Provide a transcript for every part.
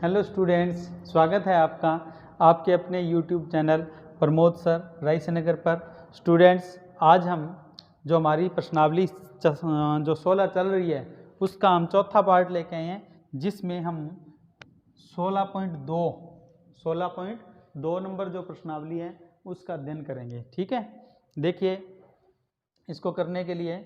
Hello students, स्वागत है आपका आपके अपने यूट्यूब चैनल प्रमोद सर रायसेनगर पर। स्टूडेंट्स, आज हम जो हमारी प्रश्नावली जो 16 चल रही है उसका हम चौथा पार्ट लेके आए हैं, जिसमें हम 16.2 नंबर जो प्रश्नावली है उसका अध्ययन करेंगे। ठीक है, देखिए इसको करने के लिए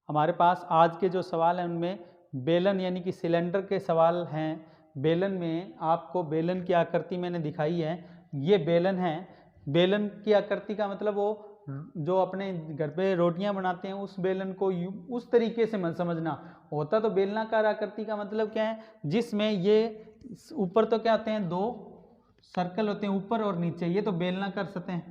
हमारे पास आज के जो सवाल हैं उनमें बेलन यानी कि सिलेंडर के सवाल हैं। बेलन में आपको बेलन की आकृति मैंने दिखाई है, ये बेलन है। बेलन की आकृति का मतलब वो जो अपने घर पे रोटियां बनाते हैं उस बेलन को उस तरीके से मत समझना। होता तो बेलनाकार आकृति का मतलब क्या है, जिसमें ये ऊपर तो क्या होते हैं, दो सर्कल होते हैं ऊपर और नीचे, ये तो बेलनाकार सतह,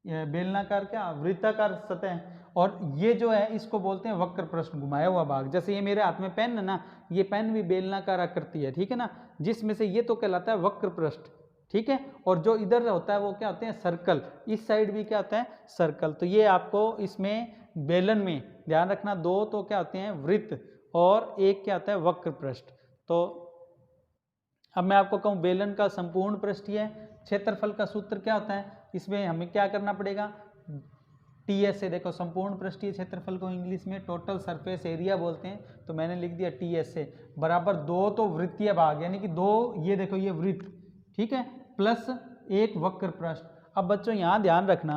बेलनाकार क्या वृत्ताकार सतह। और ये जो है इसको बोलते हैं वक्र पृष्ठ, घुमाया हुआ भाग। जैसे ये मेरे हाथ में पेन है ना, ये पेन भी बेलनाकार आकृति है, ठीक है ना, जिसमें से ये तो कहलाता है वक्र पृष्ठ। ठीक है, और जो इधर होता है वो क्या होते हैं, सर्कल। इस साइड भी क्या होता है, सर्कल। तो ये आपको इसमें बेलन में ध्यान रखना, दो तो क्या होते हैं वृत्त और एक क्या होता है वक्र पृष्ठ। तो अब मैं आपको कहूँ बेलन का संपूर्ण पृष्ठीय क्षेत्रफल का सूत्र क्या होता है, इसमें हमें क्या करना पड़ेगा, टीएस से। देखो संपूर्ण पृष्ठीय क्षेत्रफल को इंग्लिश में टोटल सरफेस एरिया बोलते हैं, तो मैंने लिख दिया टीएस से बराबर दो तो वृत्तीय भाग यानी कि दो, ये देखो ये वृत्त, ठीक है, प्लस एक वक्र पृष्ठ। अब बच्चों यहाँ ध्यान रखना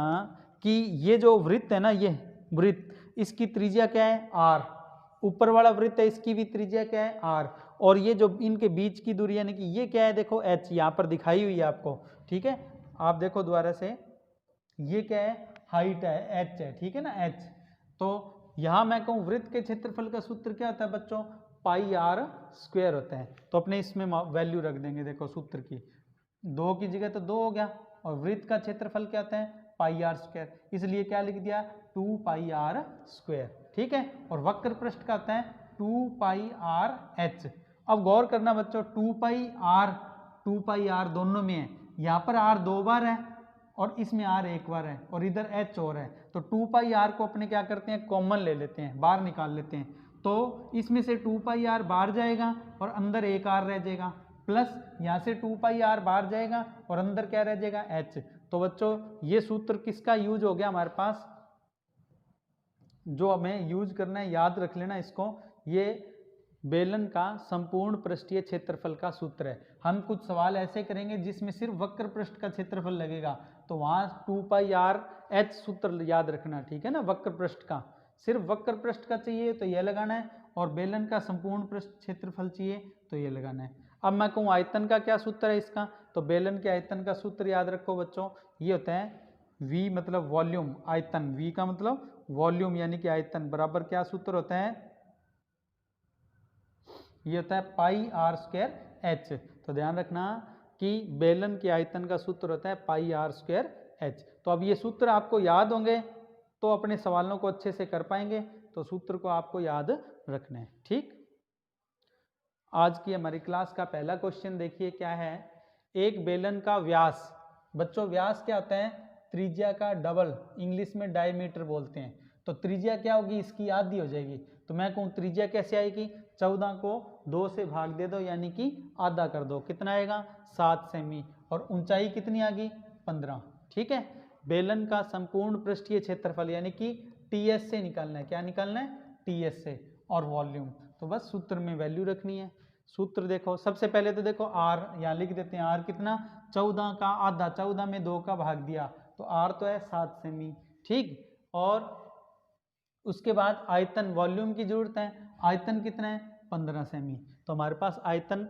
कि ये जो वृत्त है ना, ये वृत्त, इसकी त्रिज्या क्या है, आर। ऊपर वाला वृत्त है, इसकी भी त्रिज्या क्या है, आर। और ये जो इनके बीच की दूरी यानी कि ये क्या है, देखो एच, यहाँ पर दिखाई हुई है आपको। ठीक है, आप देखो दोबारा से, ये क्या है, हाइट है, एच है, ठीक है ना, एच। तो यहां मैं कहूँ वृत्त के क्षेत्रफल का सूत्र क्या होता है बच्चों, पाई आर स्क्वायर होता है। तो अपने इसमें वैल्यू रख देंगे, देखो सूत्र की, दो की जगह तो दो हो गया, और वृत्त का क्षेत्रफल क्या होता है, पाई आर स्क्वायर, इसलिए क्या लिख दिया, 2 पाई आर स्क्वायर। ठीक है, और वक्र पृष्ठ का होता है 2 पाई आर एच। अब गौर करना बच्चों, 2 पाई आर दोनों में है, यहाँ पर आर दो बार है और इसमें आर एक बार है और इधर एच और है। तो 2 पाई आर को अपने क्या करते हैं, कॉमन ले लेते हैं, बाहर निकाल लेते हैं। तो इसमें से 2 पाई आर बाहर जाएगा और अंदर एक आर रह जाएगा, प्लस यहाँ से 2 पाई आर बाहर जाएगा और अंदर क्या रह जाएगा, एच। तो बच्चों ये सूत्र किसका यूज हो गया हमारे पास, जो हमें यूज करना है, याद रख लेना इसको, ये बेलन का संपूर्ण पृष्ठीय क्षेत्रफल का सूत्र है। हम कुछ सवाल ऐसे करेंगे जिसमें सिर्फ वक्र पृष्ठ का क्षेत्रफल लगेगा, तो वहां 2 पाई आर एच सूत्र याद रखना, ठीक है ना। वक्र पृष्ठ का, सिर्फ वक्र पृष्ठ का चाहिए तो यह लगाना है, और बेलन का संपूर्ण पृष्ठ क्षेत्रफल चाहिए तो यह लगाना है। अब मैं कहूँ आयतन का क्या सूत्र है इसका, तो बेलन के आयतन का सूत्र याद रखो बच्चों, ये होता है V मतलब वॉल्यूम, आयतन, V का मतलब वॉल्यूम यानी कि आयतन, बराबर क्या सूत्र होता है, ये होता है पाई आर स्क्वायर एच। तो ध्यान रखना कि बेलन के आयतन का सूत्र होता है पाई आर स्क्वायर एच। तो अब ये सूत्र आपको याद होंगे तो अपने सवालों को अच्छे से कर पाएंगे, तो सूत्र को आपको याद रखना है। ठीक, आज की हमारी क्लास का पहला क्वेश्चन देखिए क्या है, एक बेलन का व्यास। बच्चों व्यास क्या होता है, त्रिज्या का डबल, इंग्लिश में डायमीटर बोलते हैं। तो त्रिज्या क्या होगी, इसकी आधी हो जाएगी। तो मैं कहूँ त्रिज्या कैसे आएगी, 14 को 2 से भाग दे दो यानी कि आधा कर दो, कितना आएगा 7 सेमी, और ऊंचाई कितनी आ गई 15। ठीक है, बेलन का संपूर्ण पृष्ठीय क्षेत्रफल यानी कि टीएस से निकालना है, क्या निकालना है, टीएस से, और वॉल्यूम। तो बस सूत्र में वैल्यू रखनी है। सूत्र देखो, सबसे पहले तो देखो आर यहाँ लिख देते हैं, आर कितना, 14 का आधा, 14 में 2 का भाग दिया तो आर तो है 7 सेमी। ठीक, और उसके बाद आयतन, वॉल्यूम की जरूरत है, आयतन कितना है 15 सेमी। तो हमारे पास आयतन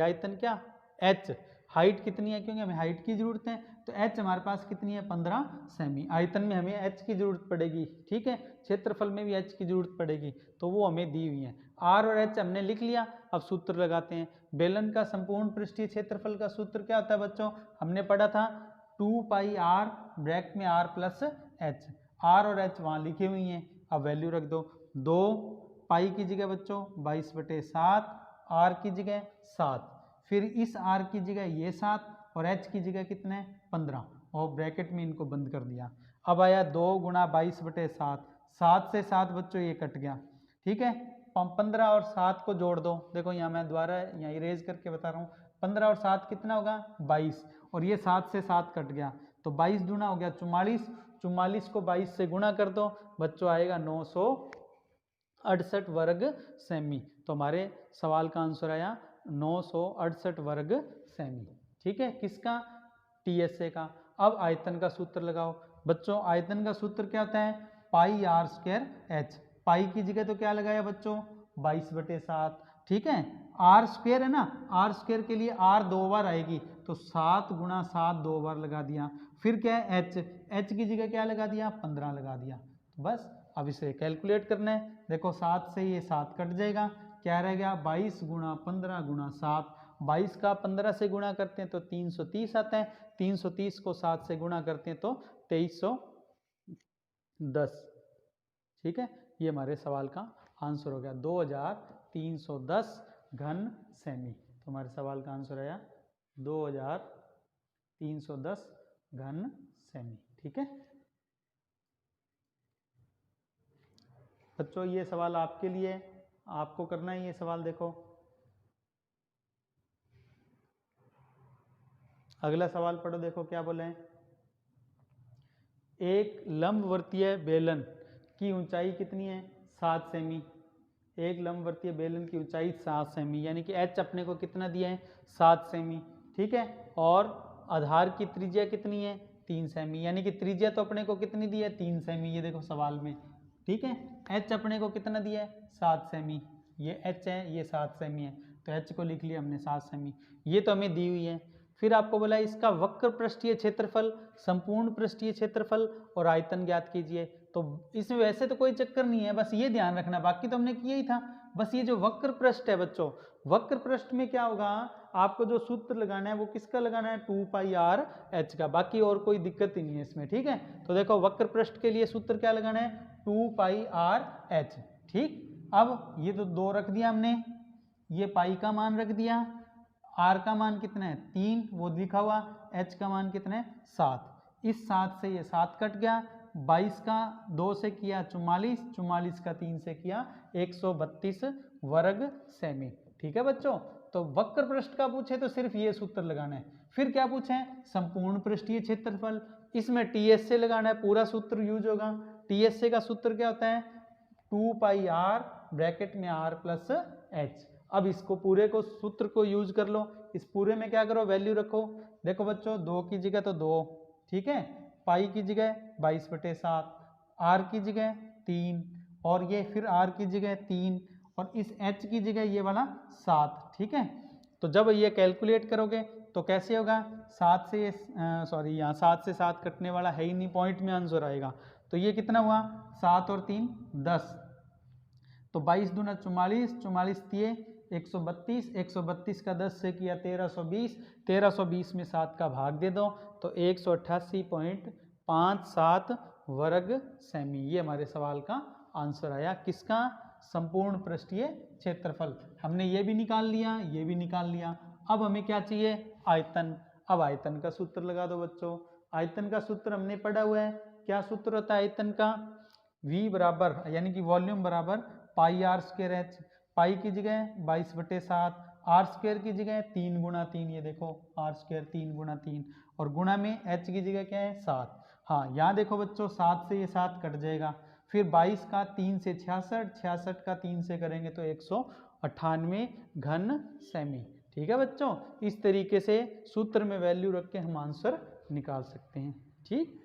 आयतन क्या, एच, हाइट कितनी है, क्योंकि हमें हाइट की जरूरत है, तो एच हमारे पास कितनी है 15 सेमी। आयतन में हमें एच की जरूरत पड़ेगी, ठीक है, क्षेत्रफल में भी एच की जरूरत पड़ेगी, तो वो हमें दी हुई है। आर और एच हमने लिख लिया, अब सूत्र लगाते हैं। बेलन का संपूर्ण पृष्ठीय क्षेत्रफल का सूत्र क्या होता है बच्चों, हमने पढ़ा था 2 पाई आर ब्रैकेट में आर प्लस एच, आर और एच वहाँ लिखी हुई हैं, अब वैल्यू रख दो। 2 पाई की जगह बच्चों 22/7, आर की जगह 7, फिर इस आर की जगह ये 7 और एच की जगह कितने 15, और ब्रैकेट में इनको बंद कर दिया। अब आया 2 गुणा 22/7, 7 से 7 बच्चों ये कट गया, ठीक है, 15 और 7 को जोड़ दो। देखो यहाँ मैं दोबारा यहाँ इरेज करके बता रहा हूँ। 15 और 7 कितना होगा 22, और ये 7 से 7 कट गया तो 22 दूना हो गया 44। 44 को 22 से गुणा कर दो बच्चों, आएगा 968 वर्ग सेमी। तो हमारे सवाल का आंसर आया 968 वर्ग सेमी। ठीक है, किसका? टीएसए का। अब आयतन का सूत्र लगाओ बच्चों। आयतन का सूत्र क्या होता है? पाई आर स्क्वायर एच। पाई की जगह तो क्या लगाया बच्चों? 22/7। ठीक है, आर स्क्वायर है ना, आर स्क्वायर के लिए आर 2 बार आएगी तो 7 गुणा 7 2 बार लगा दिया। फिर क्या है? एच। एच की जगह क्या लगा दिया? 15 लगा दिया। तो बस अब इसे कैलकुलेट करना है। देखो 7 से ये 7 कट जाएगा, क्या रह गया? 22 गुणा 15 गुणा 7। 22 का 15 से गुणा करते हैं तो 330 आता है। 330 को 7 से गुणा करते हैं तो 2310। ठीक है, ये हमारे सवाल का आंसर हो गया 2310 घन सेमी। तो हमारे सवाल का आंसर आया 2310 घन सेमी। ठीक है बच्चों, ये सवाल आपके लिए, आपको करना है ये सवाल। देखो अगला सवाल पढ़ो, देखो क्या बोले हैं। एक लंबवर्तीय बेलन की ऊंचाई कितनी है? 7 सेमी। एक लंबवर्तीय बेलन की ऊंचाई 7 सेमी, यानी कि एच अपने को कितना दिया है? 7 सेमी। ठीक है, और आधार की त्रिज्या कितनी है? 3 सेमी, यानी कि त्रिज्या तो अपने को कितनी दी है? 3 सेमी। ये देखो सवाल में। ठीक है, एच अपने को कितना दिया है? 7 सेमी। ये एच है, ये 7 सेमी है, तो एच को लिख लिया हमने 7 सेमी। ये तो हमें दी हुई है। फिर आपको बोला इसका वक्र पृष्ठीय क्षेत्रफल, संपूर्ण पृष्ठीय क्षेत्रफल और आयतन ज्ञात कीजिए। तो इसमें वैसे तो कोई चक्कर नहीं है, बस ये ध्यान रखना, बाकी तो हमने किया ही था। बस ये जो वक्र पृष्ठ है बच्चों, वक्र पृष्ठ में क्या होगा? आपको जो सूत्र लगाना है वो किसका लगाना है? 2πr/h का। बाकी और कोई दिक्कत ही नहीं है इसमें। ठीक है, तो देखो वक्र पृष्ठ के लिए सूत्र क्या लगाना है? 2πr/h। ठीक, अब ये तो 2 रख दिया हमने, ये पाई का मान रख दिया, आर का मान कितना है? 3, वो लिखा हुआ। एच का मान कितना है? 7। इस 7 से ये 7 कट गया। 22 का 2 से किया 44, 44 का 3 से किया 132 वर्ग सेमी। ठीक है बच्चों, तो वक्र पृष्ठ का पूछे तो सिर्फ ये सूत्र लगाना है। फिर क्या पूछे? संपूर्ण पृष्ठीय क्षेत्रफल। इसमें टीएस से लगाना है, पूरा सूत्र यूज होगा। टीएसए का सूत्र क्या होता है? 2πr ब्रैकेट में r प्लस एच। अब इसको पूरे को सूत्र को यूज कर लो। इस पूरे में क्या करो? वैल्यू रखो। देखो बच्चों 2 की जगह तो 2, ठीक है, पाई की जगह 22/7, आर की जगह 3, और ये फिर आर की जगह 3, और इस एच की जगह ये वाला 7। ठीक है, तो जब ये कैलकुलेट करोगे तो कैसे होगा? 7 से यहाँ 7 से 7 कटने वाला है ही नहीं, पॉइंट में आंसर आएगा। तो ये कितना हुआ? 7 और 3 10, तो 22 दूना 44, 44 दिए 132, 132 का 10 से किया 1320, 1320 में 7 का भाग दे दो तो 188.57 वर्ग सेमी। ये हमारे सवाल का आंसर आया। किसका? संपूर्ण पृष्ठीय क्षेत्रफल। हमने ये भी निकाल लिया, ये भी निकाल लिया। अब हमें क्या चाहिए? आयतन। अब आयतन का सूत्र लगा दो बच्चों। आयतन का सूत्र हमने पढ़ा हुआ है। क्या सूत्र होता है आयतन का? V बराबर, यानी कि वॉल्यूम बराबर पाई आर स्क्वायर एच। पाई की जगह 22/7, आर स्क्वायर की जगह 3 गुणा 3, ये देखो आर स्क्वायर 3 गुणा 3, और गुणा में एच की जगह क्या है? 7। हाँ, यहाँ देखो बच्चों 7 से ये 7 कट जाएगा। फिर 22 का 3 से 66, 66 का 3 से करेंगे तो 198 घन सेमी। ठीक है बच्चों, इस तरीके से सूत्र में वैल्यू रख के हम आंसर निकाल सकते हैं। ठीक,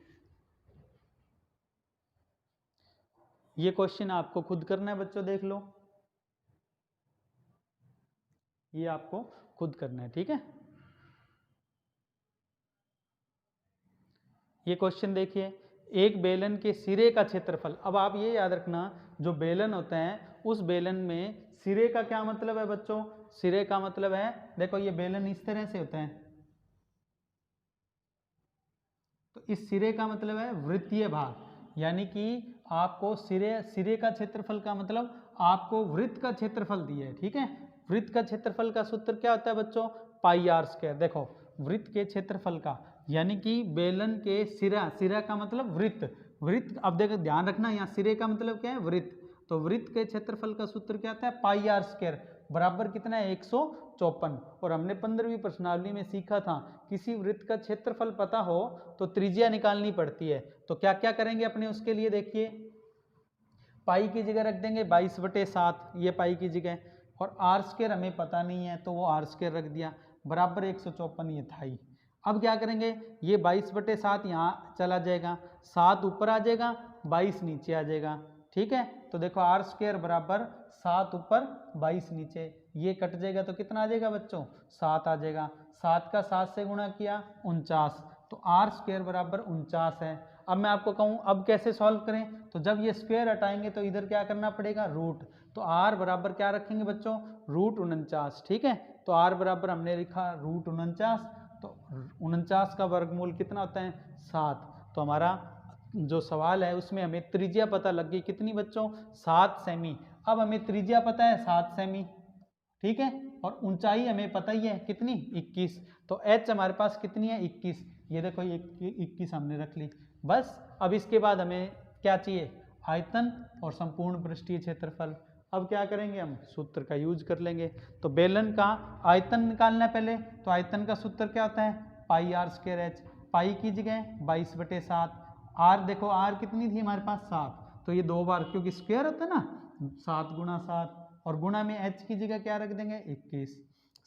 ये क्वेश्चन आपको खुद करना है बच्चों, देख लो, ये आपको खुद करना है। ठीक है, ये क्वेश्चन देखिए, एक बेलन के सिरे का क्षेत्रफल। अब आप ये याद रखना, जो बेलन होता है उस बेलन में सिरे का क्या मतलब है बच्चों? सिरे का मतलब है, देखो ये बेलन इस तरह से होता है, तो इस सिरे का मतलब है वृत्तीय भाग, यानी कि आपको सिरे का क्षेत्रफल का मतलब आपको वृत्त का क्षेत्रफल दिया है। ठीक है, वृत्त का क्षेत्रफल का सूत्र क्या होता है बच्चों? पाई आर स्क्वायर। देखो वृत्त के क्षेत्रफल का, यानी कि बेलन के सिरा, सिरा का मतलब वृत्त, वृत्त। अब देखो ध्यान रखना, यहाँ सिरे का मतलब क्या है? वृत्त। तो वृत्त के क्षेत्रफल का सूत्र क्या आता है, पाई आर स्क्वायर बराबर कितना है 154। और हमने 15वीं प्रश्नावली में सीखा था किसी वृत्त का क्षेत्रफल पता हो तो त्रिज्या निकालनी पड़ती है। तो क्या क्या करेंगे अपने उसके लिए, देखिए पाई की जगह रख देंगे 22/7, ये पाई की जगह, और आर स्क्वायर हमें पता नहीं है तो वो आर स्क्वायर रख दिया बराबर 154, ये था ही। अब क्या करेंगे, ये 22/7 यहाँ चला जाएगा, 7 ऊपर आ जाएगा 22 नीचे आ जाएगा, ठीक है। तो देखो आर स्क्वायर बराबर 7 ऊपर 22 नीचे, ये कट जाएगा तो कितना आ जाएगा बच्चों, 7 आ जाएगा। 7 का 7 से गुणा किया 49, तो आर स्क्वायर बराबर 49 है। अब मैं आपको कहूँ अब कैसे सॉल्व करें, तो जब ये स्क्वायर हटाएंगे तो इधर क्या करना पड़ेगा, रूट। तो आर बराबर क्या रखेंगे बच्चों, रूट 49, ठीक है। तो आर बराबर हमने लिखा रूट 49, तो 49 का वर्गमूल कितना होता है 7। तो हमारा जो सवाल है उसमें हमें त्रिज्या पता लग गई कितनी बच्चों, 7 सेमी। अब हमें त्रिज्या पता है 7 सेमी, ठीक है, और ऊंचाई हमें पता ही है कितनी 21। तो h हमारे पास कितनी है 21, ये देखो ये 21 हमने रख ली बस। अब इसके बाद हमें क्या चाहिए, आयतन और संपूर्ण पृष्ठीय क्षेत्रफल। अब क्या करेंगे, हम सूत्र का यूज कर लेंगे। तो बेलन का आयतन निकालना है पहले, तो आयतन का सूत्र क्या होता है, पाई आर स्क्वायर एच। पाई की जगह 22/7, आर देखो आर कितनी थी हमारे पास 7, तो ये 2 बार क्योंकि स्क्वायर होता है ना, 7 गुणा 7, और गुणा में h की जगह क्या रख देंगे 21।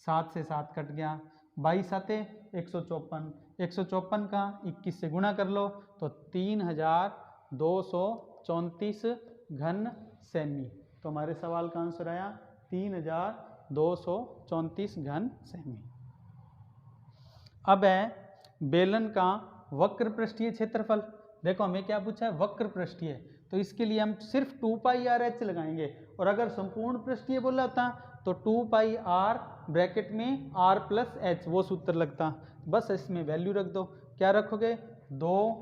7 से 7 कट गया, 22 आते 154, 154 का 21 से गुणा कर लो तो 3234 घन सेमी। तो हमारे सवाल का आंसर आया 3234 घन सेमी। अब है बेलन का वक्र पृष्ठीय क्षेत्रफल। देखो हमें क्या पूछा है, वक्र पृष्ठीय, तो इसके लिए हम सिर्फ 2πr/h लगाएंगे। और अगर संपूर्ण पृष्ठीय बोला होता तो 2πr ब्रैकेट में r + h वो सूत्र लगता। बस इसमें वैल्यू रख दो, क्या रखोगे, 2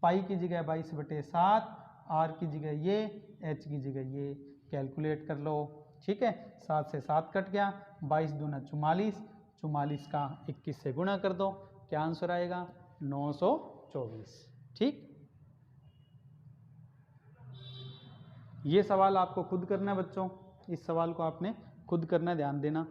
पाई की जगह 22/7, r की जगह ये, h की जगह ये, कैलकुलेट कर लो, ठीक है। 7 से 7 कट गया, 22 दूना 44, 44 का 21 से गुणा कर दो, क्या आंसर आएगा 924, ठीक। ये सवाल आपको खुद करना है बच्चों, इस सवाल को आपने खुद करना, ध्यान देना।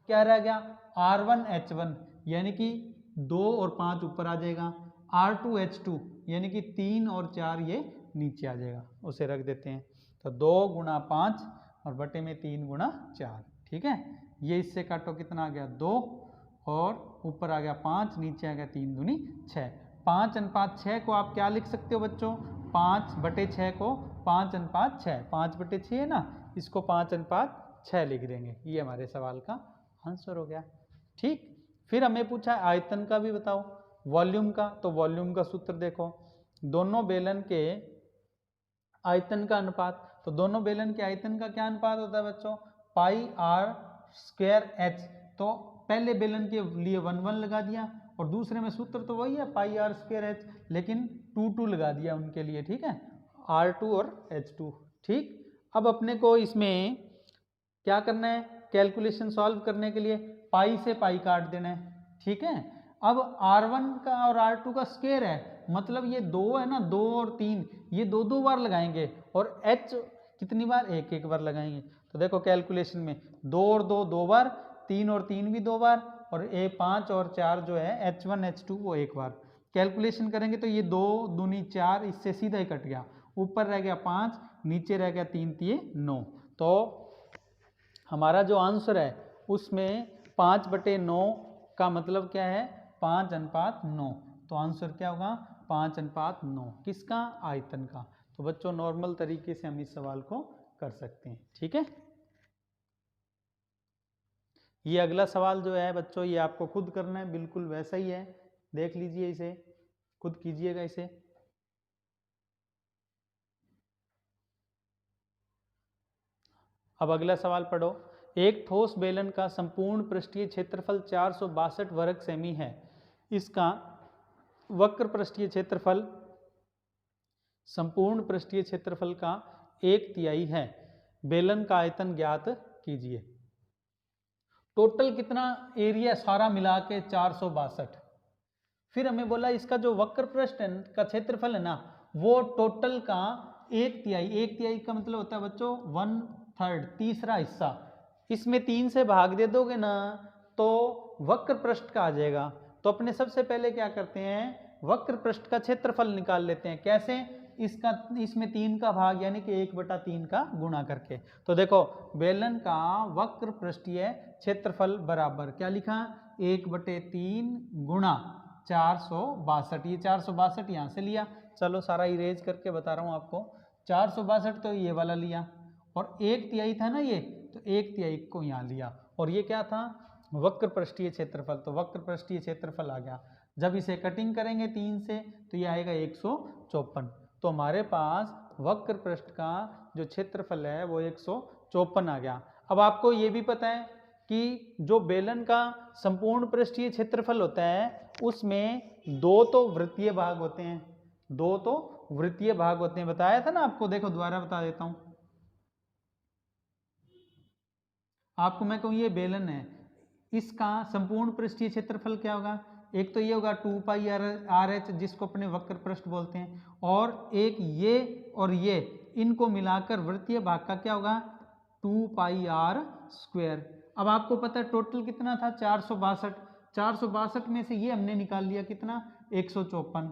क्या रह गया, R1 H1 यानी कि 2 और 5 ऊपर आ जाएगा, R2 H2 यानी कि 3 और 4 ये नीचे आ जाएगा, उसे रख देते हैं। तो 2 × 5 और बटे में 3 × 4, ठीक है। ये इससे काटो कितना आ गया 2, और ऊपर आ गया 5, नीचे आ गया 3 दूनी 6। 5:6 को आप क्या लिख सकते हो बच्चों, 5/6 को 5:6, 5/6 है ना, इसको 5:6 लिख देंगे। ये हमारे सवाल का आंसर हो गया, ठीक। फिर हमें पूछा आयतन का भी बताओ, वॉल्यूम का। तो वॉल्यूम का सूत्र देखो, दोनों बेलन के आयतन का अनुपात। तो दोनों बेलन के आयतन का क्या अनुपात होता है बच्चों, πr²h। तो पहले बेलन के लिए 1 लगा दिया, और दूसरे में सूत्र तो वही है πr²h, लेकिन 2 लगा दिया उनके लिए, ठीक है, R2 और H2, ठीक। अब अपने को इसमें क्या करना है, कैलकुलेशन सॉल्व करने के लिए पाई से पाई काट देना है, ठीक है। अब R1 का और R2 का स्क्वायर है, मतलब ये 2 है ना, 2 और 3 ये 2 बार लगाएंगे, और H कितनी बार, 1 बार लगाएंगे। तो देखो कैलकुलेशन में 2 और 2 2 बार, 3 और 3 भी 2 बार, और 5 और 4 जो है H1 H2 वो 1 बार। कैलकुलेशन करेंगे तो ये 2 दूनी 4, इससे सीधा ही कट गया, ऊपर रह गया 5, नीचे रह गया 3 3 9। तो हमारा जो आंसर है उसमें 5/9 का मतलब क्या है, 5:9। तो आंसर क्या होगा 5:9, किसका, आयतन का। तो बच्चों नॉर्मल तरीके से हम इस सवाल को कर सकते हैं, ठीक है। ये अगला सवाल जो है बच्चों, ये आपको खुद करना है, बिल्कुल वैसा ही है, देख लीजिए, इसे खुद कीजिएगा इसे। अब अगला सवाल पढ़ो, एक ठोस बेलन का संपूर्ण पृष्ठीय क्षेत्रफल 462 वर्ग सेमी है, इसका वक्र पृष्ठीय क्षेत्रफल संपूर्ण पृष्ठीय क्षेत्रफल का 1/3 है, बेलन का आयतन ज्ञात कीजिए। टोटल कितना एरिया सारा मिला के 462। फिर हमें बोला इसका जो वक्र पृष्ठ का क्षेत्रफल है ना, वो टोटल का 1/3, 1/3 का मतलब होता है बच्चों 1/3, तीसरा हिस्सा। इसमें 3 से भाग दे दोगे ना तो वक्र पृष्ठ का आ जाएगा। तो अपने सबसे पहले क्या करते हैं, वक्र पृष्ठ का क्षेत्रफल निकाल लेते हैं। कैसे? इसमें 3 का भाग यानी कि 1/3 का गुणा करके। तो देखो बेलन का वक्र पृष्ठीय क्षेत्रफल बराबर क्या लिखा, 1/3 गुणा 462। ये 462 यहाँ से लिया, चलो सारा इरेज करके बता रहा हूँ आपको। 462 तो ये वाला लिया और 1/3 था ना ये, तो 1/3 को यहाँ लिया और ये क्या था, वक्र पृष्ठीय क्षेत्रफल। तो वक्र पृष्ठीय क्षेत्रफल आ गया। जब इसे कटिंग करेंगे 3 से तो ये आएगा 154। तो हमारे पास वक्र पृष्ठ का जो क्षेत्रफल है वो 154 आ गया। अब आपको ये भी पता है कि जो बेलन का संपूर्ण पृष्ठीय क्षेत्रफल होता है उसमें 2 तो वृत्तीय भाग होते हैं, 2 तो वृत्तीय भाग होते हैं, बताया था ना आपको। देखो दोबारा बता देता हूं आपको, मैं कहूँ ये बेलन है, इसका संपूर्ण पृष्ठीय क्षेत्रफल क्या होगा, एक तो ये होगा 2πr/h जिसको अपने वक्र पृष्ठ बोलते हैं, और एक ये और ये इनको मिलाकर वृत्तीय भाग का क्या होगा 2πr²। अब आपको पता है टोटल कितना था 462, 462 में से ये हमने निकाल लिया कितना 154।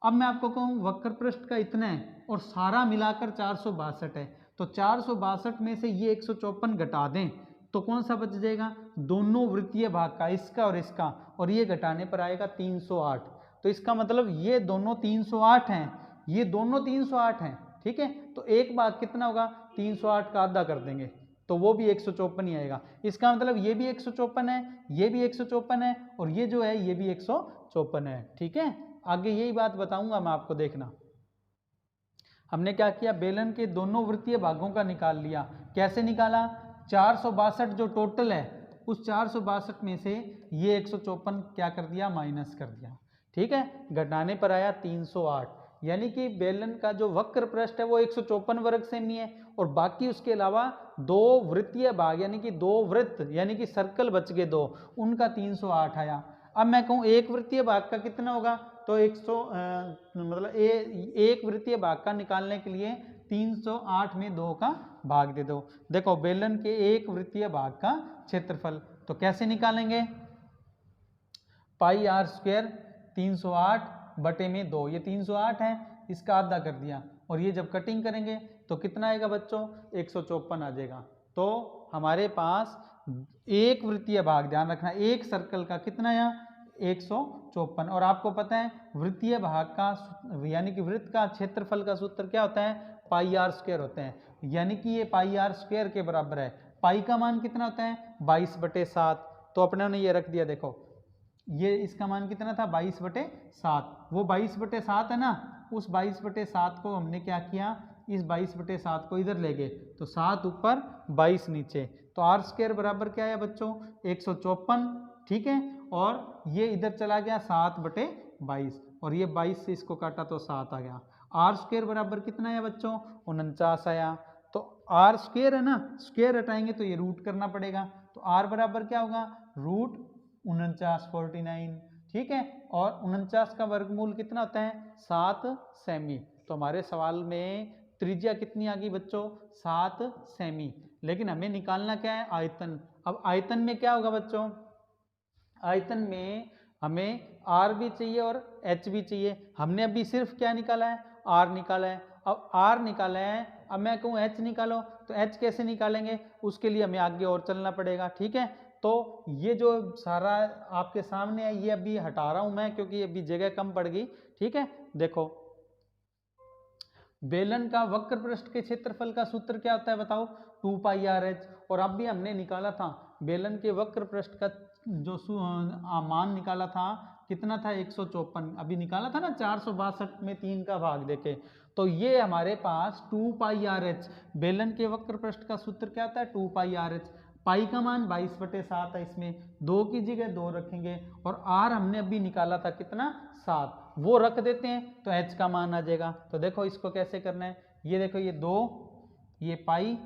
अब मैं आपको कहूँ वक्र पृष्ठ का इतना है और सारा मिलाकर 462 है, तो 462 में से ये 154 घटा दें तो कौन सा बच जाएगा, दोनों वृत्तीय भाग का, इसका और इसका, और ये घटाने पर आएगा 308। तो इसका मतलब ये दोनों 308 हैं, ये दोनों 308 हैं, ठीक है। तो एक भाग कितना होगा 308 का आधा कर देंगे तो वो भी 154 ही आएगा। इसका मतलब ये भी 154 है, ये भी 154 है और ये जो है ये भी 154 है, ठीक है। आगे यही बात बताऊंगा मैं आपको, देखना। हमने क्या किया, बेलन के दोनों वृत्तीय भागों का निकाल लिया। कैसे निकाला, 462 जो टोटल है उस 462 में से ये 154 क्या कर दिया, माइनस कर दिया, ठीक है। घटाने पर आया 308, यानी कि बेलन का जो वक्र पृष्ठ है वो 154 वर्ग सेमी है और बाकी उसके अलावा 2 वृत्तीय भाग यानी कि 2 वृत्त यानी कि सर्कल बच गए 2, उनका 308 आया। अब मैं कहूँ एक वृत्तीय भाग का कितना होगा, तो 100 एक वृत्तीय भाग का निकालने के लिए 308 में 2 का भाग दे दो। देखो बेलन के एक वृत्तीय भाग का क्षेत्रफल तो कैसे निकालेंगे, πr² 308/2, ये 308 है, इसका आधा कर दिया और ये जब कटिंग करेंगे तो कितना आएगा बच्चों 154 आ जाएगा। तो हमारे पास एक वृत्तीय भाग, ध्यान रखना एक सर्कल का कितना है 154, और आपको पता है वृत्तीय भाग का यानी कि वृत्त का क्षेत्रफल का सूत्र क्या होता है πr² होता है, यानी कि ये πr² के बराबर है। पाई का मान कितना होता है 22/7, तो अपने ने ये रख दिया। देखो ये इसका मान कितना था 22/7, वो 22/7 है ना, उस 22/7 को हमने क्या किया, इस 22/7 को इधर ले गए तो 7 ऊपर 22 नीचे, तो r² बराबर क्या है बच्चों 154, ठीक है। और ये इधर चला गया 7/22 और ये 22 से इसको काटा तो 7 आ गया। r² बराबर कितना है बच्चों 49 आया। तो r² है ना, स्क्वायर हटाएंगे तो ये रूट करना पड़ेगा, तो r बराबर क्या होगा √49, ठीक है। और 49 का वर्गमूल कितना होता है 7 सेमी। तो हमारे सवाल में त्रिज्या कितनी आ गई बच्चों 7 सेमी, लेकिन हमें निकालना क्या है आयतन। अब आयतन में क्या होगा बच्चों, आयतन में हमें r भी चाहिए और h भी चाहिए। हमने अभी सिर्फ क्या निकाला है r निकाला है, अब r निकाला है, अब मैं कहूँ h निकालो तो h कैसे निकालेंगे, उसके लिए हमें आगे और चलना पड़ेगा, ठीक है। तो ये जो सारा आपके सामने है ये अभी हटा रहा हूं मैं क्योंकि अभी जगह कम पड़ गई, ठीक है। देखो बेलन का वक्र पृष्ठ के क्षेत्रफल का सूत्र क्या होता है बताओ 2πr/h, और अब भी हमने निकाला था बेलन के वक्र पृष्ठ का जो मान निकाला था कितना था 154, अभी निकाला था ना 462 में 3 का भाग देके। तो ये हमारे पास 2πr/h, बेलन के वक्र पृष्ठ का सूत्र क्या होता है 2πr/h। पाई का मान 22/7 है, इसमें 2 की जगह 2 रखेंगे और r हमने अभी निकाला था कितना 7, वो रख देते हैं तो h का मान आ जाएगा। तो देखो इसको कैसे करना है, ये देखो ये 2, ये पाई,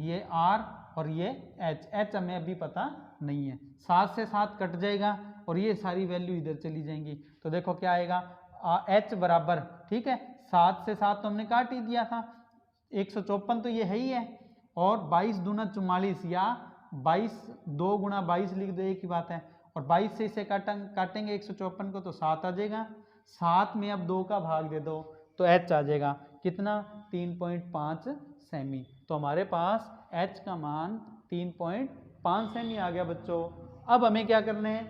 ये r और ये h हमें अभी पता नहीं है, 7 से 7 कट जाएगा और ये सारी वैल्यू इधर चली जाएंगी। तो देखो क्या आएगा H बराबर, ठीक है, 7 से 7 तो हमने काट ही दिया था, 154 तो ये है ही है, और 22 दूना 44 या 22 2 गुणा 22 लिख दो, एक ही बात है। और 22 से इसे काटेंगे 154 को तो 7 आ जाएगा। 7 में अब 2 का भाग दे दो तो H आ जाएगा कितना, 3.5 सेमी। तो हमारे पास H का मान 3.5 सेमी आ गया बच्चों। अब हमें क्या करना है,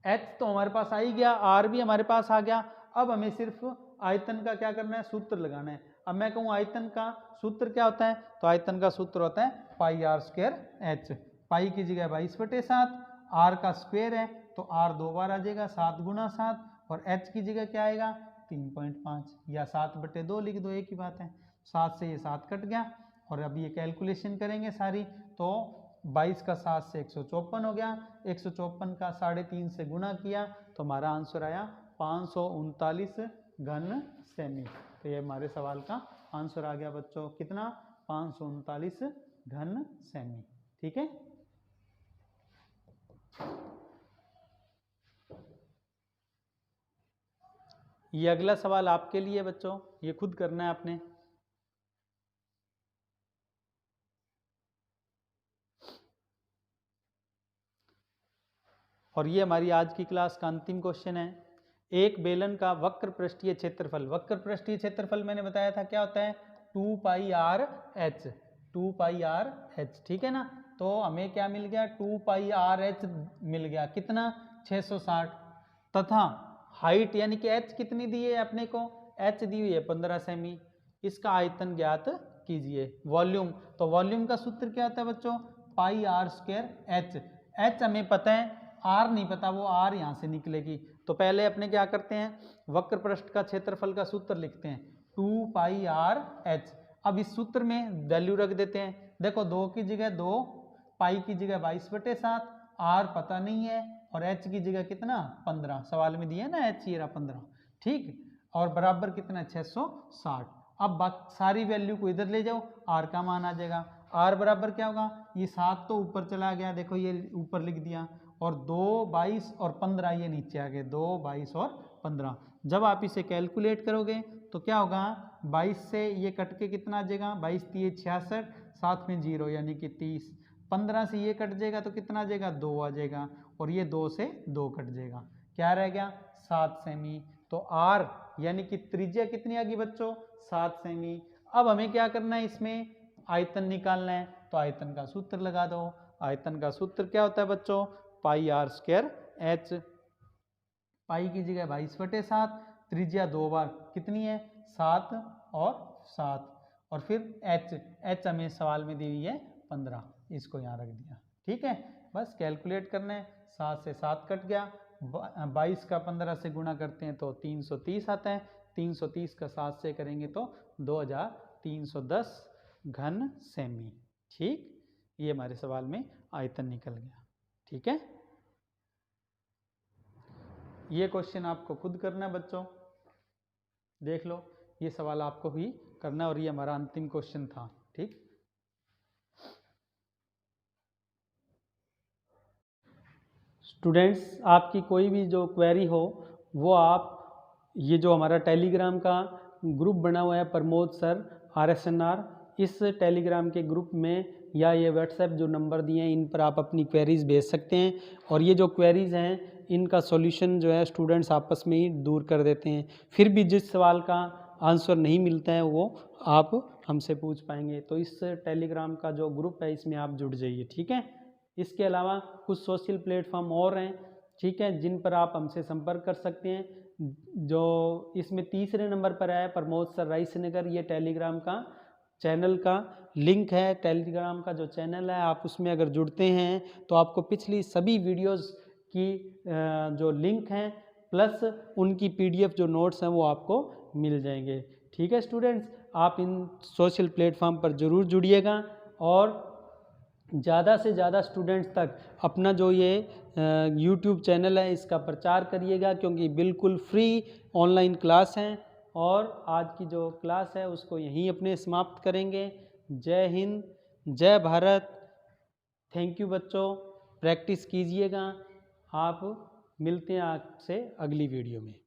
H तो हमारे पास आ ही गया, R भी हमारे पास आ गया। अब हमें सिर्फ आयतन का क्या करना है, सूत्र लगाना है। अब मैं कहूँ आयतन का सूत्र क्या होता है, तो आयतन का सूत्र होता है पाई आर स्क्वायर एच। पाई की जगह 22/7, आर का स्क्वायर है तो आर 2 बार आ जाएगा, 7 गुना 7, और एच की जगह क्या आएगा 3.5 या 7/2 लिख दो, एक ही बात है। 7 से ये 7 कट गया, और अब ये कैलकुलेशन करेंगे सारी, तो 22 का 7 से 154 हो गया, 154 का 3.5 से गुना किया तो हमारा आंसर आया 539 घन सेमी। तो ये हमारे सवाल का आंसर आ गया बच्चों, कितना, 539 घन सेमी। ठीक है, ये अगला सवाल आपके लिए बच्चों, ये खुद करना है आपने। और ये हमारी आज की क्लास का अंतिम क्वेश्चन है। एक बेलन का वक्र पृष्ठीय क्षेत्रफल, वक्र पृष्ठीय क्षेत्रफल मैंने बताया था क्या होता है, 2 पाई आर एच, 2 पाई आर एच, ठीक है ना। तो हमें क्या मिल गया, 2 पाई आर एच मिल गया, कितना, 660, तथा हाइट यानी कि एच कितनी दी है अपने को, एच दी हुई है 15 सेमी। इसका आयतन ज्ञात कीजिए। वॉल्यूम, तो वॉल्यूम का सूत्र क्या होता है बच्चों, पाई आर स्क्वायर एच। एच हमें पता है, आर नहीं पता, वो आर यहाँ से निकलेगी। तो पहले अपने क्या करते हैं, वक्र पृष्ठ का क्षेत्रफल का सूत्र लिखते हैं, 2 पाई आर एच। अब इस सूत्र में वैल्यू रख देते हैं, देखो 2 की जगह 2, पाई की जगह 22/7, आर पता नहीं है, और एच की जगह कितना 15, सवाल में दिया है ना एच ये रहा 15, ठीक, और बराबर कितना 660। अब सारी वैल्यू को इधर ले जाओ, आर का मान आ जाएगा। आर बराबर क्या होगा, ये 7 तो ऊपर चला गया, देखो ये ऊपर लिख दिया, और 2, 22 और 15 ये नीचे आ गए, 2, 22 और 15। जब आप इसे कैलकुलेट करोगे तो क्या होगा, 22 से ये कट के कितना आ जाएगा, 22 3 66, साथ में 0 यानी कि 30, 15 से ये कट जाएगा तो कितना आ जाएगा, 2 आ जाएगा, और ये 2 से 2 कट जाएगा, क्या रह गया 7 सेमी। तो आर यानी कि त्रिज्या कितनी आ गई बच्चों, 7 सेमी। अब हमें क्या करना है, इसमें आयतन निकालना है, तो आयतन का सूत्र लगा दो। आयतन का सूत्र क्या होता है बच्चों, पाई आर स्क्वायर एच। पाई की जगह 22/7, त्रिज्या 2 बार कितनी है 7 और 7, और फिर एच, एच हमें सवाल में दी हुई है 15, इसको यहाँ रख दिया, ठीक है। बस कैलकुलेट करना है, 7 से 7 कट गया, 22 का 15 से गुणा करते हैं तो 330 आता है, 330 का 7 से करेंगे तो 2310 घन सेमी। ठीक, ये हमारे सवाल में आयतन निकल गया। ठीक है, ये क्वेश्चन आपको खुद करना है बच्चों, देख लो, ये सवाल आपको ही करना है, और ये हमारा अंतिम क्वेश्चन था। ठीक, स्टूडेंट्स, आपकी कोई भी जो क्वेरी हो वो आप, ये जो हमारा टेलीग्राम का ग्रुप बना हुआ है प्रमोद सर RSNR, इस टेलीग्राम के ग्रुप में या ये व्हाट्सएप जो नंबर दिए हैं इन पर आप अपनी क्वेरीज भेज सकते हैं, और ये जो क्वेरीज हैं इनका सॉल्यूशन जो है स्टूडेंट्स आपस में ही दूर कर देते हैं। फिर भी जिस सवाल का आंसर नहीं मिलता है वो आप हमसे पूछ पाएंगे। तो इस टेलीग्राम का जो ग्रुप है इसमें आप जुड़ जाइए, ठीक है। इसके अलावा कुछ सोशल प्लेटफॉर्म और हैं, ठीक है, जिन पर आप हमसे संपर्क कर सकते हैं। जो इसमें तीसरे नंबर पर है प्रमोद सर रायसनगर, ये टेलीग्राम का चैनल का लिंक है। टेलीग्राम का जो चैनल है आप उसमें अगर जुड़ते हैं तो आपको पिछली सभी वीडियोस की जो लिंक हैं प्लस उनकी PDF जो नोट्स हैं वो आपको मिल जाएंगे। ठीक है स्टूडेंट्स, आप इन सोशल प्लेटफॉर्म पर ज़रूर जुड़िएगा, और ज़्यादा से ज़्यादा स्टूडेंट्स तक अपना जो ये YouTube चैनल है इसका प्रचार करिएगा, क्योंकि बिल्कुल फ्री ऑनलाइन क्लास हैं। और आज की जो क्लास है उसको यहीं अपने समाप्त करेंगे। जय हिंद, जय भारत, थैंक यू बच्चों, प्रैक्टिस कीजिएगा। आप मिलते हैं आपसे अगली वीडियो में।